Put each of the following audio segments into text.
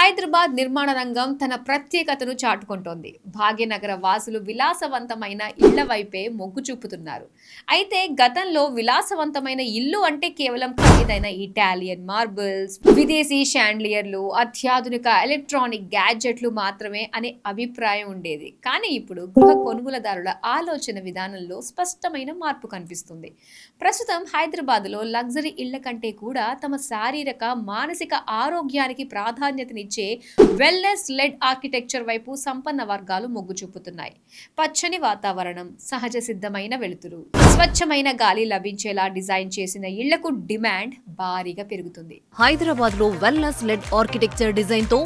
హైదరాబాద్ నిర్మాణ రంగం తన ప్రత్యేకతను చాటుకుంటోంది. భాగ్యనగర వాసులు విలాసవంతమైన ఇళ్ల వైపే మొగ్గు చూపుతున్నారు. అయితే గతంలో విలాసవంతమైన ఇల్లు అంటే కేవలం ఖరీదైన ఇటాలియన్ మార్బుల్స్, విదేశీ షాండ్లియర్లు, అత్యాధునిక ఎలక్ట్రానిక్ గ్యాడ్జెట్లు మాత్రమే అనే అభిప్రాయం ఉండేది. కానీ ఇప్పుడు గృహ కొనుగోలుదారుల ఆలోచన విధానంలో స్పష్టమైన మార్పు కనిపిస్తుంది. ప్రస్తుతం హైదరాబాద్లో లగ్జరీ ఇళ్ల కంటే కూడా తమ శారీరక, మానసిక ఆరోగ్యానికి ప్రాధాన్యతనిచ్చే వెల్నెస్ లెడ్ ఆర్కిటెక్చర్ వైపు సంపన్న వర్గాలు మొగ్గు చూపుతున్నాయి. పచ్చని వాతావరణం, సహజ సిద్ధమైన వెలుతురు, స్వచ్ఛమైన గాలి లభించేలా డిజైన్ చేసిన ఇళ్లకు డిమాండ్ భారీగా పెరుగుతుంది. హైదరాబాద్ లో వెల్నెస్ లెడ్ ఆర్కిటెక్చర్ డిజైన్ తో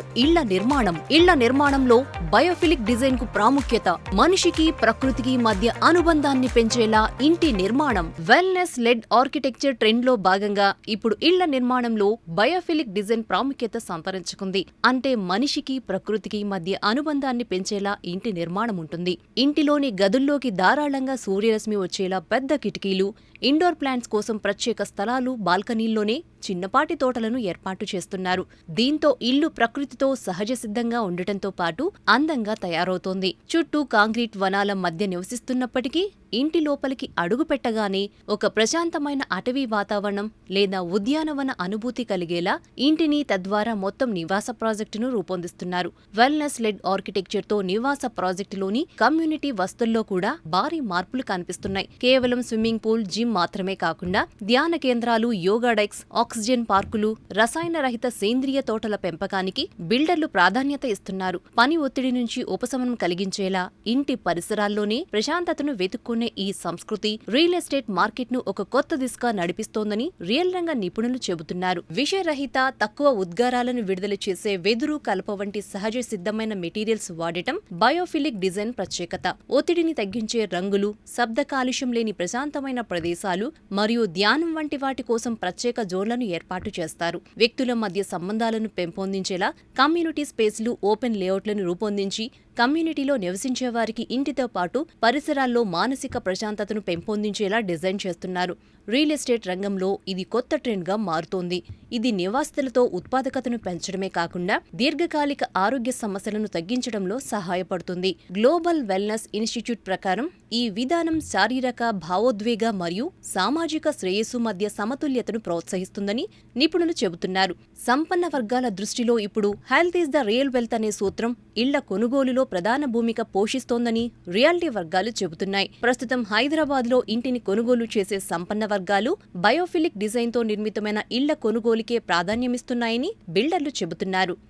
ఇళ్ల నిర్మాణంలో బయోఫిలిక్ డిజైన్ కు ప్రాముఖ్యత, మనిషికి ప్రకృతికి మధ్య అనుబంధాన్ని పెంచేలా ఇంటి నిర్మాణం. వెల్నెస్ లెడ్ ఆర్కిటెక్చర్ ట్రెండ్ లో భాగంగా ఇప్పుడు ఇళ్ల నిర్మాణంలో బయోఫిలిక్ డిజైన్ ప్రాముఖ్యత సంతరించుకుంది. అంటే మనిషికి ప్రకృతికి మధ్య అనుబంధాన్ని పెంచేలా ఇంటి నిర్మాణం ఉంటుంది. ఇంటిలోని గదుల్లోకి ధారాళంగా సూర్యరశ్మి వచ్చేలా పెద్ద కిటికీలు, ఇండోర్ ప్లాంట్స్ కోసం ప్రత్యేక స్థలాలు, బాల్కనీల్లోనే చిన్నపాటి తోటలను ఏర్పాటు చేస్తున్నారు. దీంతో ఇల్లు ప్రకృతితో సహజ సిద్ధంగా ఉండటంతో పాటు అందంగా తయారవుతోంది. చుట్టూ కాంక్రీట్ వనాల మధ్య నివసిస్తున్నప్పటికీ ఇంటి లోపలికి అడుగు పెట్టగానే ఒక ప్రశాంతమైన అటవీ వాతావరణం లేదా ఉద్యానవన అనుభూతి కలిగేలా ఇంటిని, తద్వారా మొత్తం నివాస ప్రాజెక్టును రూపొందిస్తున్నారు. వెల్నెస్ లెడ్ ఆర్కిటెక్చర్ తో నివాస ప్రాజెక్టులోని కమ్యూనిటీ వస్తుల్లో కూడా భారీ మార్పులు కనిపిస్తున్నాయి. కేవలం స్విమ్మింగ్ పూల్, జిమ్ మాత్రమే కాకుండా ధ్యాన కేంద్రాలు, యోగా డెక్స్, ఆక్సిజన్ పార్కులు, రసాయన రహిత సేంద్రియ తోటల పెంపకానికి బిల్డర్లు ప్రాధాన్యత ఇస్తున్నారు. పని ఒత్తిడి నుంచి ఉపశమనం కలిగించేలా ఇంటి పరిసరాల్లోనే ప్రశాంతతను వెతుక్కునే ఈ సంస్కృతి రియల్ ఎస్టేట్ మార్కెట్ ను ఒక కొత్త దిశగా నడిపిస్తోందని రియల్ రంగ నిపుణులు చెబుతున్నారు. విషరహిత, తక్కువ ఉద్గారాలను విడుదల చేసే వెదురు, కలప వంటి సహజ సిద్ధమైన మెటీరియల్స్ వాడటం బయోఫిలిక్ డిజైన్ ప్రత్యేకత. ఒత్తిడిని తగ్గించే రంగులు, శబ్ద కాలుష్యం లేని ప్రశాంతమైన ప్రదేశాలు మరియు ధ్యానం వంటి వాటి కోసం ప్రత్యేక జోన్లను ఏర్పాటు చేస్తారు. వ్యక్తుల మధ్య సంబంధాలను పెంపొందించేలా కమ్యూనిటీ స్పేస్లు, ఓపెన్ లేఅవుట్లను రూపొందించి కమ్యూనిటీలో నివసించే వారికి ఇంటితో పాటు పరిసరాల్లో మానసిక ప్రశాంతతను పెంపొందించేలా డిజైన్ చేస్తున్నారు. రియల్ ఎస్టేట్ రంగంలో ఇది కొత్త ట్రెండ్గా మారుతోంది. ఇది నివాసితులతో ఉత్పాదకతను పెంచడమే కాకుండా దీర్ఘకాలిక ఆరోగ్య సమస్యలను తగ్గించడంలో సహాయపడుతుంది. గ్లోబల్ వెల్నెస్ ఇన్స్టిట్యూట్ ప్రకారం ఈ విధానం శారీరక, భావోద్వేగ మరియు సామాజిక శ్రేయస్సు మధ్య సమతుల్యతను ప్రోత్సహిస్తుందని నిపుణులు చెబుతున్నారు. సంపన్న వర్గాల దృష్టిలో ఇప్పుడు health is the real wealth అనే సూత్రం ఇళ్ల కొనుగోలులో ప్రధాన భూమిక పోషిస్తోందని రియాలిటీ వర్గాలు చెబుతున్నాయి. ప్రస్తుతం హైదరాబాద్లో ఇంటిని కొనుగోలు చేసే సంపన్న వర్గాలు బయోఫిలిక్ డిజైన్తో నిర్మితమైన ఇళ్ల కొనుగోలుకే ప్రాధాన్యమిస్తున్నాయని బిల్డర్లు చెబుతున్నారు.